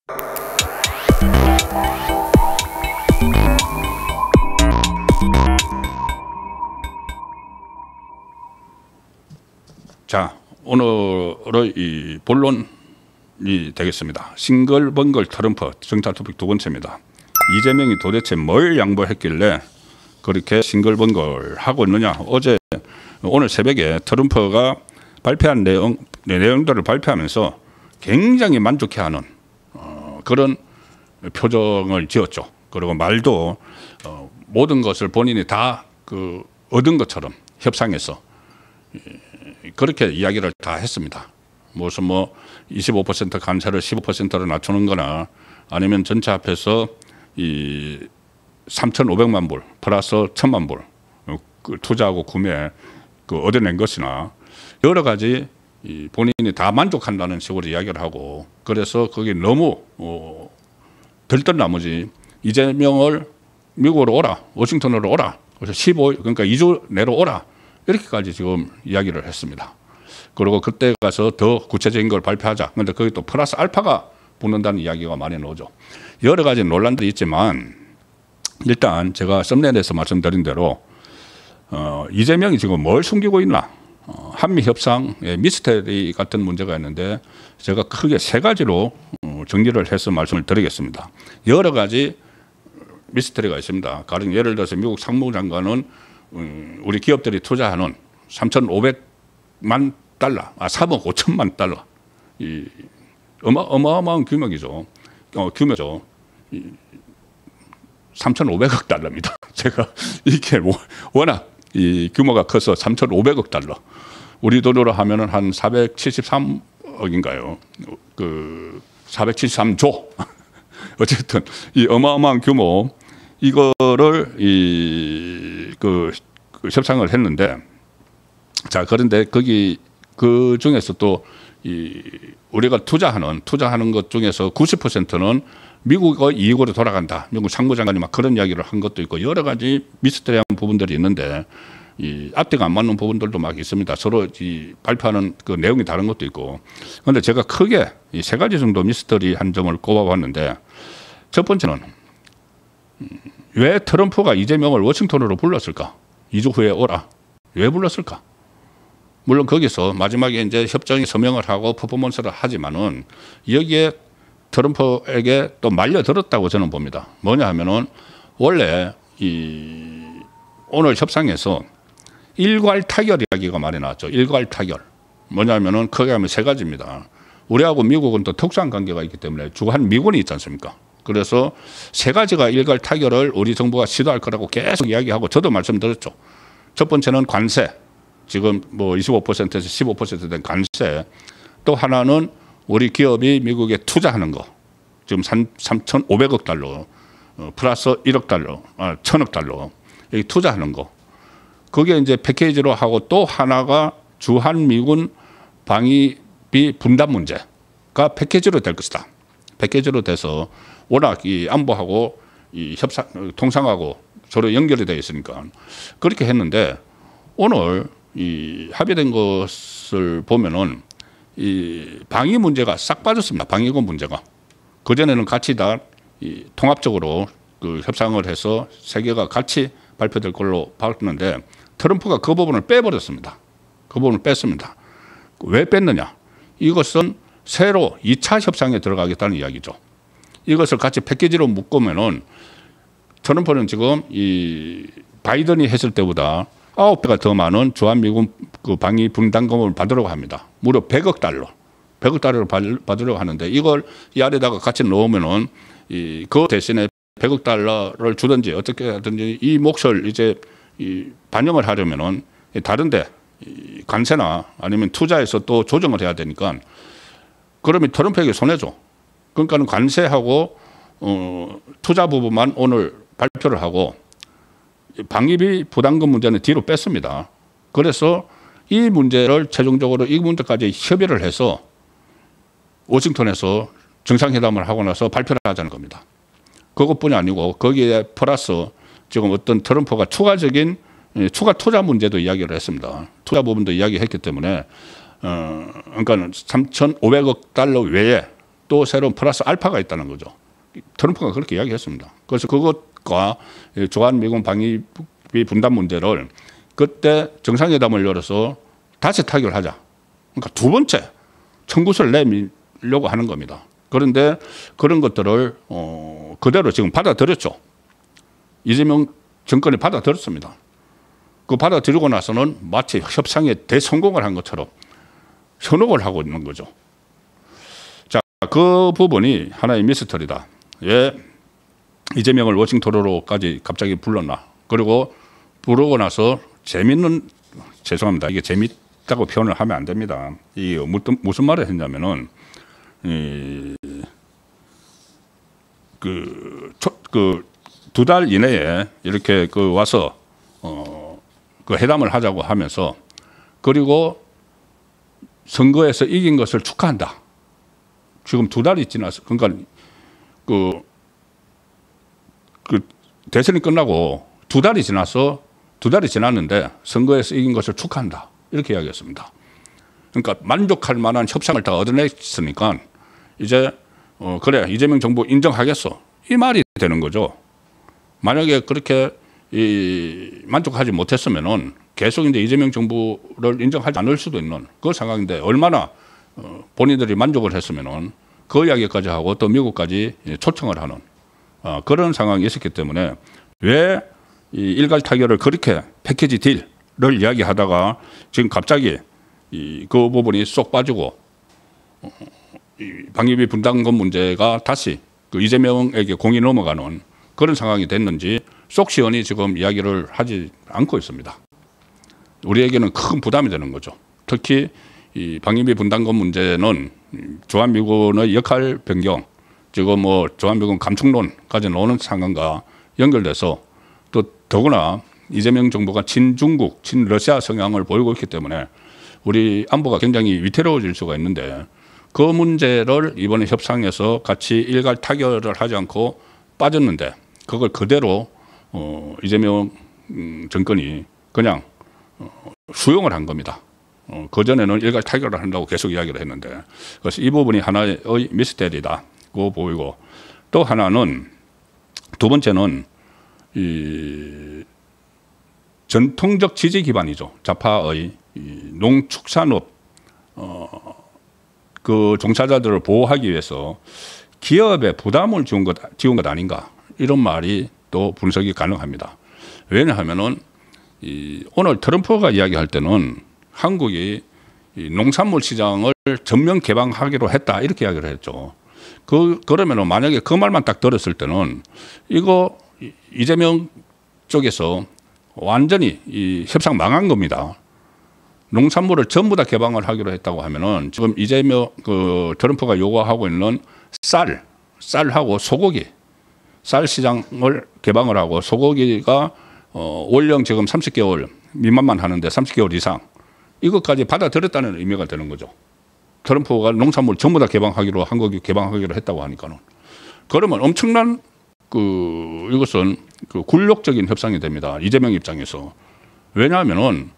자, 오늘의 이 본론이 되겠습니다. 싱글벙글 트럼프 정찰 토픽 두 번째입니다. 이재명이 도대체 뭘 양보했길래 그렇게 싱글벙글 하고 있느냐. 오늘 새벽에 트럼프가 발표한 내용들을 발표하면서 굉장히 만족해하는 그런 표정을 지었죠. 그리고 말도 모든 것을 본인이 다 얻은 것처럼 협상에서 그렇게 이야기를 다 했습니다. 무슨 25% 관세를 15%로 낮추는 거나 아니면 전체 합해서 이 3,500만 불 플러스 1,000만 불 투자하고 구매 얻어낸 것이나 여러 가지 본인이 다 만족한다는 식으로 이야기를 하고, 그래서 그게 너무 들뜬 나머지 이재명을 미국으로 오라, 워싱턴으로 오라, 그래서 15일 그러니까 2주 내로 오라, 이렇게까지 지금 이야기를 했습니다. 그리고 그때 가서 더 구체적인 걸 발표하자. 그런데 거기 또 플러스 알파가 붙는다는 이야기가 많이 나오죠. 여러 가지 논란들이 있지만 일단 제가 썸네일에서 말씀드린 대로 이재명이 지금 뭘 숨기고 있나. 한미 협상에 미스테리 같은 문제가 있는데 제가 크게 세 가지로 정리를 해서 말씀을 드리겠습니다. 여러 가지 미스테리가 있습니다. 가령 예를 들어서 미국 상무장관은 우리 기업들이 투자하는 3,500만 달러, 3억 5천만 달러, 이 어마어마한 규모죠. 3,500억 달러입니다. 제가 이게 워낙 이 규모가 커서 3,500억 달러. 우리 돈으로 하면은 한 473억인가요? 473조. 어쨌든 이 어마어마한 규모 이거를 협상을 했는데, 자, 그런데 그 중에서 또 우리가 투자하는 것 중에서 90%는 미국의 이익으로 돌아간다. 미국 상무장관이 막 그런 이야기를 한 것도 있고 여러 가지 미스터리한 부분들이 있는데 앞뒤가 안 맞는 부분들도 막 있습니다. 서로 발표하는 그 내용이 다른 것도 있고. 그런데 제가 크게 이 세 가지 정도 미스터리한 점을 꼽아봤는데, 첫 번째는 왜 트럼프가 이재명을 워싱턴으로 불렀을까? 2주 후에 오라. 왜 불렀을까? 물론 거기서 마지막에 이제 협정에 서명을 하고 퍼포먼스를 하지만은 여기에 트럼프에게 또 말려들었다고 저는 봅니다. 뭐냐 하면은 원래 오늘 협상에서 일괄 타결 이야기가 많이 나왔죠. 일괄 타결. 뭐냐면은 크게 하면 세 가지입니다. 우리하고 미국은 또 특수한 관계가 있기 때문에 주한 미군이 있지 않습니까? 그래서 세 가지가 일괄 타결을 우리 정부가 시도할 거라고 계속 이야기하고 저도 말씀드렸죠. 첫 번째는 관세. 지금 25%에서 15% 된 관세. 또 하나는 우리 기업이 미국에 투자하는 거. 지금 3,500억 달러 플러스 1억 달러, 1,000억 달러 여기 투자하는 거. 그게 이제 패키지로 하고 또 하나가 주한 미군 방위비 분담 문제가 패키지로 될 것이다. 패키지로 돼서 워낙 이 안보하고 이 통상하고 서로 연결이 되어 있으니까 그렇게 했는데, 오늘 이 합의된 것을 보면은 이 방위 문제가 싹 빠졌습니다. 방위군 문제가. 그전에는 같이 다 통합적으로 협상을 해서 세 개가 같이 발표될 걸로 봤는데 트럼프가 그 부분을 빼버렸습니다. 그 부분을 뺐습니다. 왜 뺐느냐? 이것은 새로 2차 협상에 들어가겠다는 이야기죠. 이것을 같이 패키지로 묶으면은 트럼프는 지금 이 바이든이 했을 때보다 9배가 더 많은 주한미군 방위 분담금을 받으려고 합니다. 무려 100억 달러. 100억 달러를 받으려고 하는데 이걸 이 아래다가 같이 넣으면은 그 대신에 100억 달러를 주든지 어떻게 하든지 이 몫을 이제 반영을 하려면은 다른데 관세나 아니면 투자에서 또 조정을 해야 되니까 그러면 트럼프에게 손해죠. 그러니까는 관세하고 투자 부분만 오늘 발표를 하고 방위비 부담금 문제는 뒤로 뺐습니다. 그래서 이 문제를 최종적으로 이 문제까지 협의를 해서 워싱턴에서 정상회담을 하고 나서 발표를 하자는 겁니다. 그것뿐이 아니고 거기에 플러스 지금 어떤 트럼프가 추가적인 추가 투자 문제도 이야기를 했습니다. 투자 부분도 이야기했기 때문에 그러니까 3,500억 달러 외에 또 새로운 플러스 알파가 있다는 거죠. 트럼프가 그렇게 이야기했습니다. 그래서 그것과 주한미군 방위비 분담 문제를 그때 정상회담을 열어서 다시 타결하자. 그러니까 두 번째 청구서를 내밀려고 하는 겁니다. 그런데 그런 것들을 그대로 지금 받아들였죠. 이재명 정권이 받아들였습니다. 그 받아들이고 나서는 마치 협상에 대성공을 한 것처럼 현혹을 하고 있는 거죠. 자, 그 부분이 하나의 미스터리다. 왜 이재명을 워싱턴으로까지 갑자기 불렀나. 그리고 부르고 나서 죄송합니다. 이게 재밌다고 표현을 하면 안 됩니다. 이게 무슨 말을 했냐면은, 두 달 이내에 이렇게 와서, 그 회담을 하자고 하면서, 그리고 선거에서 이긴 것을 축하한다. 지금 두 달이 지나서, 그러니까 그 대선이 끝나고 두 달이 지났는데 선거에서 이긴 것을 축하한다. 이렇게 이야기했습니다. 그러니까 만족할 만한 협상을 다 얻어냈으니까 이제 그래 이재명 정부 인정하겠어. 이 말이 되는 거죠. 만약에 그렇게 만족하지 못했으면은 계속 이제 이재명 정부를 인정하지 않을 수도 있는 그 상황인데 얼마나 본인들이 만족을 했으면은 그 이야기까지 하고 또 미국까지 초청을 하는 그런 상황이 있었기 때문에 왜 이 일괄 타결을 그렇게 패키지 딜을 이야기하다가 지금 갑자기 그 부분이 쏙 빠지고 방위비 분담금 문제가 다시 그 이재명에게 공이 넘어가는 그런 상황이 됐는지 쏙 시원히 지금 이야기를 하지 않고 있습니다. 우리에게는 큰 부담이 되는 거죠. 특히 이 방위비 분담금 문제는 주한미군의 역할 변경, 지금 주한미군 감축론까지 나오는 상황과 연결돼서 또 더구나 이재명 정부가 친중국, 친러시아 성향을 보이고 있기 때문에 우리 안보가 굉장히 위태로워질 수가 있는데 그 문제를 이번에 협상에서 같이 일괄 타결을 하지 않고 빠졌는데 그걸 그대로 이재명 정권이 그냥 수용을 한 겁니다. 그전에는 일괄 타결을 한다고 계속 이야기를 했는데 그래서 이 부분이 하나의 미스테리다고 보이고 또 하나는 두 번째는 이 전통적 지지 기반이죠. 좌파의 농축산업 그 종사자들을 보호하기 위해서 기업에 부담을 지운 것 아닌가 이런 말이 또 분석이 가능합니다. 왜냐하면은 오늘 트럼프가 이야기할 때는 한국이 농산물 시장을 전면 개방하기로 했다 이렇게 이야기를 했죠. 그러면은 만약에 그 말만 딱 들었을 때는 이거 이재명 쪽에서 완전히 이 협상 망한 겁니다. 농산물을 전부 다 개방을 하기로 했다고 하면은 지금 이재명 트럼프가 요구하고 있는 쌀하고 소고기, 쌀 시장을 개방을 하고 소고기가 원령 지금 30개월 미만만 하는데 30개월 이상 이것까지 받아들였다는 의미가 되는 거죠. 트럼프가 농산물 전부 다 개방하기로 한국이 개방하기로 했다고 하니까는 그러면 엄청난 이것은 굴욕적인 협상이 됩니다. 이재명 입장에서. 왜냐하면은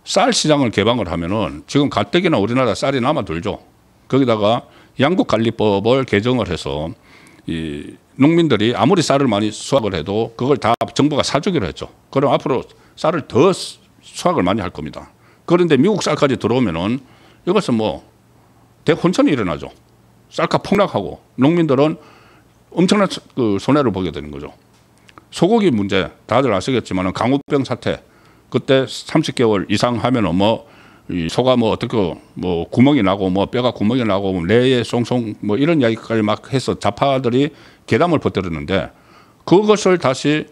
쌀 시장을 개방을 하면은 지금 가뜩이나 우리나라 쌀이 남아돌죠. 거기다가 양국관리법을 개정을 해서 이 농민들이 아무리 쌀을 많이 수확을 해도 그걸 다 정부가 사주기로 했죠. 그럼 앞으로 쌀을 더 수확을 많이 할 겁니다. 그런데 미국 쌀까지 들어오면은 이것은 대혼선이 일어나죠. 쌀값 폭락하고 농민들은 엄청난 손해를 보게 되는 거죠. 소고기 문제 다들 아시겠지만 강우병 사태 그때 30개월 이상 하면은 이 소가 어떻게 구멍이 나고 뼈가 구멍이 나고 뇌에 송송 이런 이야기까지 막 해서 좌파들이 괴담을 퍼뜨렸는데 그것을 다시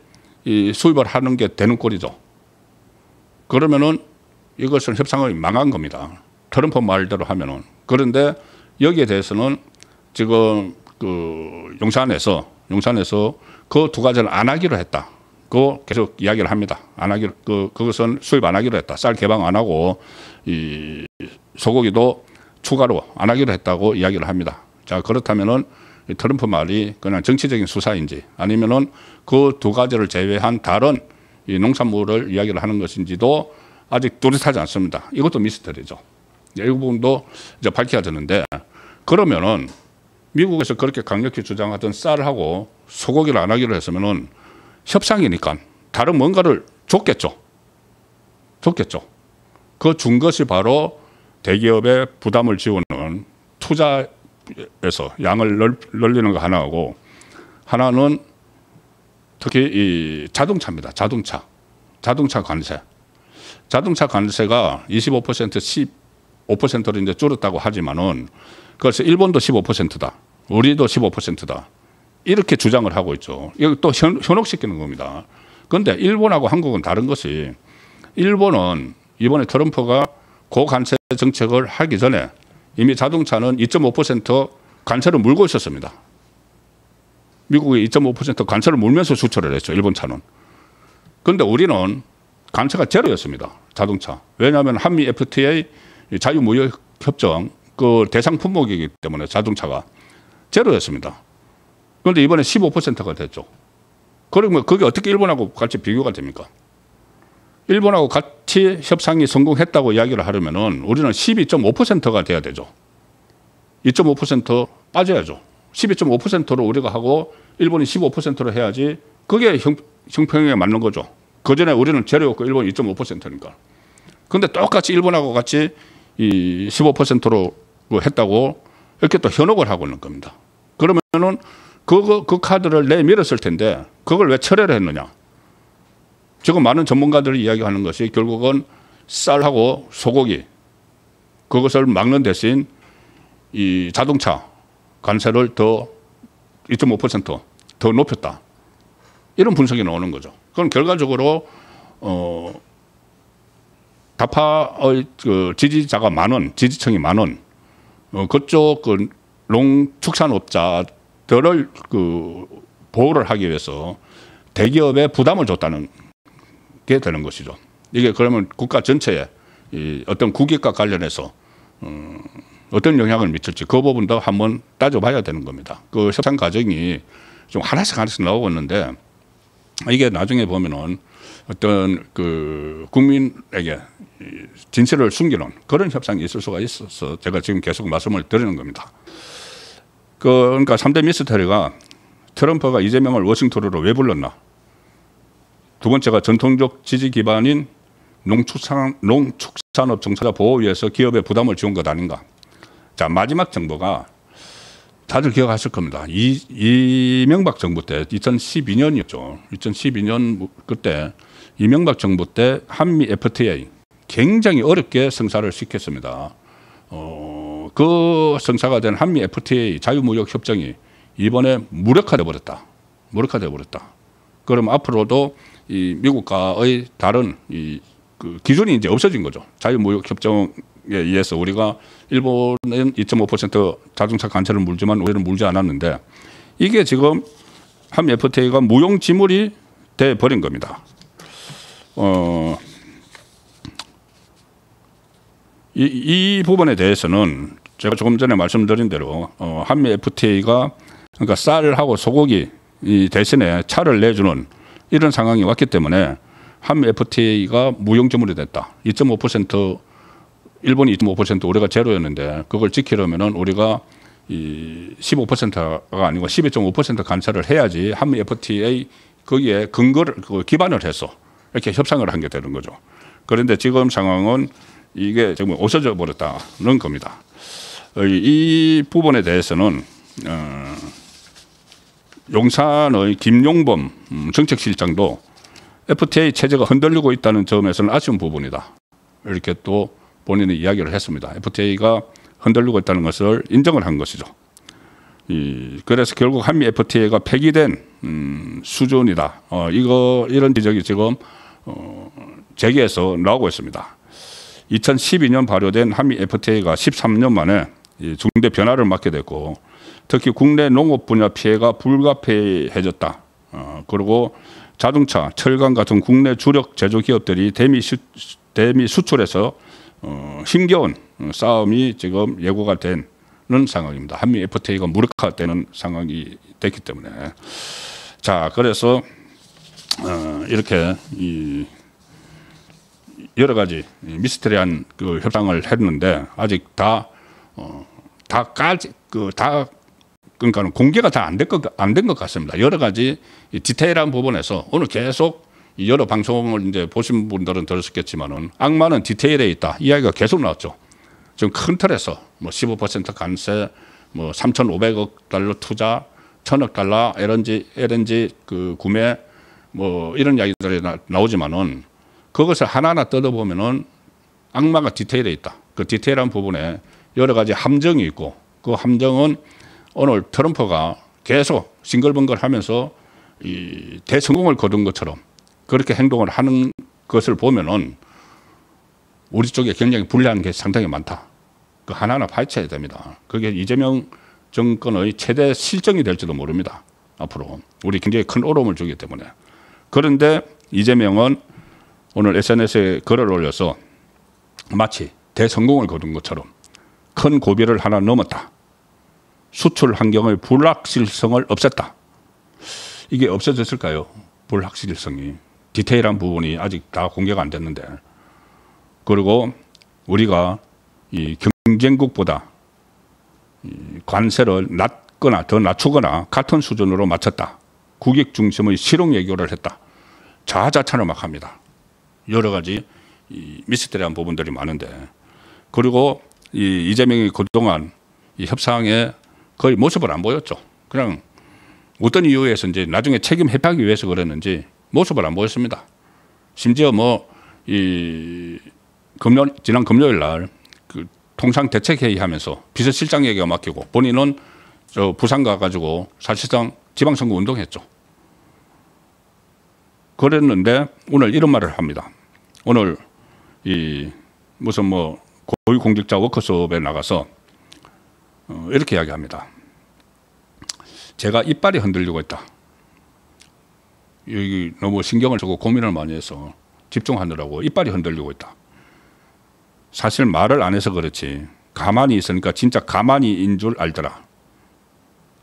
수입을 하는 게 되는 꼴이죠. 그러면은 이것은 협상이 망한 겁니다. 트럼프 말대로 하면은. 그런데 여기에 대해서는 지금 용산에서 그 두 가지를 안 하기로 했다. 그거 계속 이야기를 합니다. 안 하기로, 그것은 수입 안 하기로 했다. 쌀 개방 안 하고, 이 소고기도 추가로 안 하기로 했다고 이야기를 합니다. 자, 그렇다면은 트럼프 말이 그냥 정치적인 수사인지 아니면은 그 두 가지를 제외한 다른 이 농산물을 이야기를 하는 것인지도 아직 뚜렷하지 않습니다. 이것도 미스터리죠. 이 부분도 이제 밝혀야 되는데 그러면은 미국에서 그렇게 강력히 주장하던 쌀하고 소고기를 안 하기로 했으면은 협상이니까 다른 뭔가를 줬겠죠. 그 준 것이 바로 대기업의 부담을 지우는 투자에서 양을 늘리는 거 하나하고, 하나는 특히 이 자동차입니다. 자동차 관세. 자동차 관세가 25%, 15%로 이제 줄었다고 하지만은, 그래서 일본도 15%다. 우리도 15%다. 이렇게 주장을 하고 있죠. 이거 또 현혹시키는 겁니다. 그런데 일본하고 한국은 다른 것이, 일본은 이번에 트럼프가 고관세 정책을 하기 전에 이미 자동차는 2.5% 관세를 물고 있었습니다. 미국이 2.5% 관세를 물면서 수출을 했죠. 일본 차는. 그런데 우리는 관세가 제로였습니다. 자동차. 왜냐하면 한미 FTA 자유무역협정 그 대상 품목이기 때문에 자동차가 제로였습니다. 그런데 이번에 15%가 됐죠. 그러면 그게 어떻게 일본하고 같이 비교가 됩니까? 일본하고 같이 협상이 성공했다고 이야기를 하려면은 우리는 12.5%가 돼야 되죠. 2.5% 빠져야죠. 12.5%로 우리가 하고 일본이 15%로 해야지 그게 형평에 맞는 거죠. 그 전에 우리는 제로였고 일본이 2.5%니까. 그런데 똑같이 일본하고 같이 이 15%로 했다고 이렇게 또 현혹을 하고 있는 겁니다. 그러면은 그 카드를 내밀었을 텐데 그걸 왜 철회를 했느냐. 지금 많은 전문가들이 이야기하는 것이 결국은 쌀하고 소고기 그것을 막는 대신 이 자동차 관세를 더 2.5% 더 높였다. 이런 분석이 나오는 거죠. 그럼 결과적으로 다파의 그 지지자가 많은, 지지층이 많은 그쪽 그 농축산업자들을 그 보호를 하기 위해서 대기업에 부담을 줬다는 게 되는 것이죠. 이게 그러면 국가 전체에 이 어떤 국익과 관련해서 어떤 영향을 미칠지 그 부분도 한번 따져봐야 되는 겁니다. 그 협상 과정이 좀 하나씩 나오고 있는데 이게 나중에 보면은 어떤 그 국민에게 진실을 숨기는 그런 협상이 있을 수가 있어서 제가 지금 계속 말씀을 드리는 겁니다. 그러니까 3대 미스터리가 트럼프가 이재명을 워싱턴으로 왜 불렀나? 두 번째가 전통적 지지 기반인 농축산업 종사자 보호위에서 기업의 부담을 지운 것 아닌가? 자, 마지막 정부가 다들 기억하실 겁니다. 이명박 정부 때 2012년이었죠. 2012년 그때 이명박 정부 때 한미 FTA 굉장히 어렵게 성사를 시켰습니다. 그 성사가 된 한미 FTA 자유무역 협정이 이번에 무력화돼 버렸다. 그럼 앞으로도 이 미국과의 다른 그 기준이 이제 없어진 거죠. 자유무역 협정에 의해서 우리가 일본은 2.5% 자동차 관세를 물지만 우리는 물지 않았는데 이게 지금 한미 FTA가 무용지물이 돼 버린 겁니다. 이 부분에 대해서는 제가 조금 전에 말씀드린 대로 한미 FTA가 그러니까 쌀하고 소고기 대신에 차를 내주는 이런 상황이 왔기 때문에 한미 FTA가 무용지물이 됐다. 2.5% 일본이 2.5% 우리가 제로였는데 그걸 지키려면은 우리가 이 15%가 아니고 12.5% 관세를 해야지 한미 FTA 거기에 근거를 기반을 해서 이렇게 협상을 한 게 되는 거죠. 그런데 지금 상황은 이게 지금 없어져 버렸다는 겁니다. 이 부분에 대해서는 용산의 김용범 정책실장도 FTA 체제가 흔들리고 있다는 점에서는 아쉬운 부분이다. 이렇게 또 본인이 이야기를 했습니다. FTA가 흔들리고 있다는 것을 인정을 한 것이죠. 그래서 결국 한미 FTA가 폐기된 수준이다. 이런 지적이 지금 재계에서 나오고 있습니다. 2012년 발효된 한미 FTA가 13년 만에 중대 변화를 맞게 됐고 특히 국내 농업 분야 피해가 불가피해졌다. 그리고 자동차, 철강 같은 국내 주력 제조 기업들이 대미 수출에서 힘겨운 싸움이 지금 예고가 되는 상황입니다. 한미 FTA가 무력화되는 상황이 됐기 때문에. 자, 그래서 이렇게 여러 가지 미스테리한 그 협상을 했는데 아직 다 그러니까 공개가 잘 안 된 것 같습니다. 여러 가지 디테일한 부분에서 오늘 계속 여러 방송을 이제 보신 분들은 들으셨겠지만은 악마는 디테일에 있다. 이야기가 계속 나왔죠. 지금 큰 틀에서 뭐 15% 관세, 뭐 3,500억 달러 투자, 1,000억 달러 LNG 그 구매 뭐 이런 이야기들이 나오지만은 그것을 하나하나 뜯어보면은 악마가 디테일에 있다. 그 디테일한 부분에 여러 가지 함정이 있고 그 함정은 오늘 트럼프가 계속 싱글벙글하면서 이 대성공을 거둔 것처럼 그렇게 행동을 하는 것을 보면은 우리 쪽에 굉장히 불리한 게 상당히 많다. 그 하나하나 파헤쳐야 됩니다. 그게 이재명 정권의 최대 실정이 될지도 모릅니다. 앞으로 우리 굉장히 큰 어려움을 주기 때문에. 그런데 이재명은 오늘 SNS에 글을 올려서 마치 대성공을 거둔 것처럼 큰 고비를 하나 넘었다. 수출 환경의 불확실성을 없앴다. 이게 없어졌을까요? 불확실성이. 디테일한 부분이 아직 다 공개가 안 됐는데. 그리고 우리가 이 경쟁국보다 이 관세를 낮거나 더 낮추거나 같은 수준으로 맞췄다. 국익 중심의 실용 외교를 했다. 자아자찬을 막 합니다. 여러 가지 이 미스터리한 부분들이 많은데. 그리고 이 이재명이 그동안 이 협상에 거의 모습을 안 보였죠. 그냥 어떤 이유에서 이제 나중에 책임 회피하기 위해서 그랬는지 모습을 안 보였습니다. 심지어 뭐 이 지난 금요일 날 그 통상대책회의 하면서 비서실장에게 맡기고 본인은 저 부산 가가지고 사실상 지방선거 운동했죠. 그랬는데 오늘 이런 말을 합니다. 오늘 이 무슨 뭐 고위공직자 워크숍에 나가서 이렇게 이야기합니다. 제가 이빨이 흔들리고 있다. 여기 너무 신경을 쓰고 고민을 많이 해서 집중하느라고 이빨이 흔들리고 있다. 사실 말을 안 해서 그렇지 가만히 있으니까 진짜 가만히인 줄 알더라.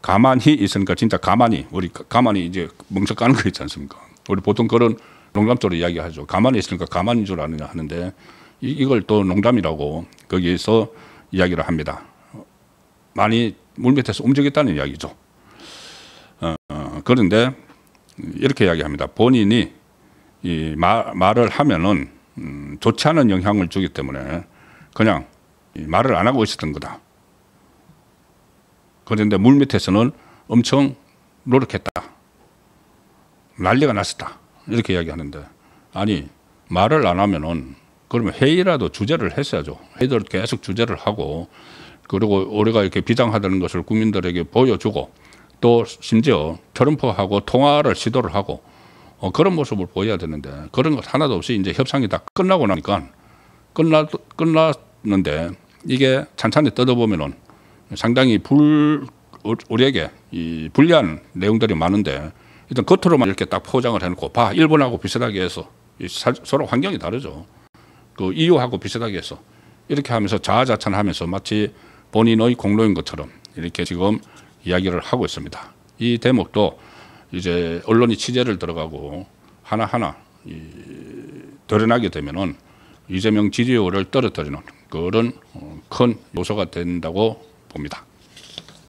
가만히 있으니까 진짜 가만히 우리 가만히 이제 멍석 까는 거 있지 않습니까? 우리 보통 그런 농담적으로 이야기하죠. 가만히 있으니까 가만히인 줄 아느냐 하는데 이걸 또 농담이라고 거기에서 이야기를 합니다. 많이 물밑에서 움직였다는 이야기죠. 그런데 이렇게 이야기합니다. 본인이 이 말을 하면은 좋지 않은 영향을 주기 때문에 그냥 말을 안 하고 있었던 거다. 그런데 물밑에서는 엄청 노력했다. 난리가 났었다. 이렇게 이야기하는데 아니 말을 안 하면은 그러면 회의라도 주재를 했어야죠. 회의를 계속 주재를 하고 그리고 우리가 이렇게 비장하다는 것을 국민들에게 보여주고 또 심지어 트럼프하고 통화를 시도를 하고 그런 모습을 보여야 되는데 그런 것 하나도 없이 이제 협상이 다 끝나고 나니까 끝났는데 이게 찬찬히 뜯어보면은 상당히 우리에게 이 불리한 내용들이 많은데 일단 겉으로만 이렇게 딱 포장을 해놓고 봐 일본하고 비슷하게 해서 서로 환경이 다르죠. 그 EU하고 비슷하게 해서 이렇게 하면서 자아자찬하면서 마치 본인의 공로인 것처럼 이렇게 지금 이야기를 하고 있습니다. 이 대목도 이제 언론이 취재를 들어가고 하나하나 드러나게 되면은 이재명 지지율을 떨어뜨리는 그런 큰 요소가 된다고 봅니다.